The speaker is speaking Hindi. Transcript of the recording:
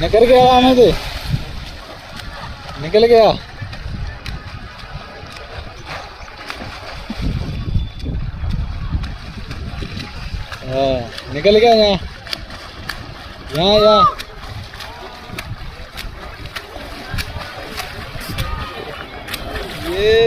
निकल गया आने दे, निकल गया। हाँ निकल गया। यहाँ यहाँ यहाँ ये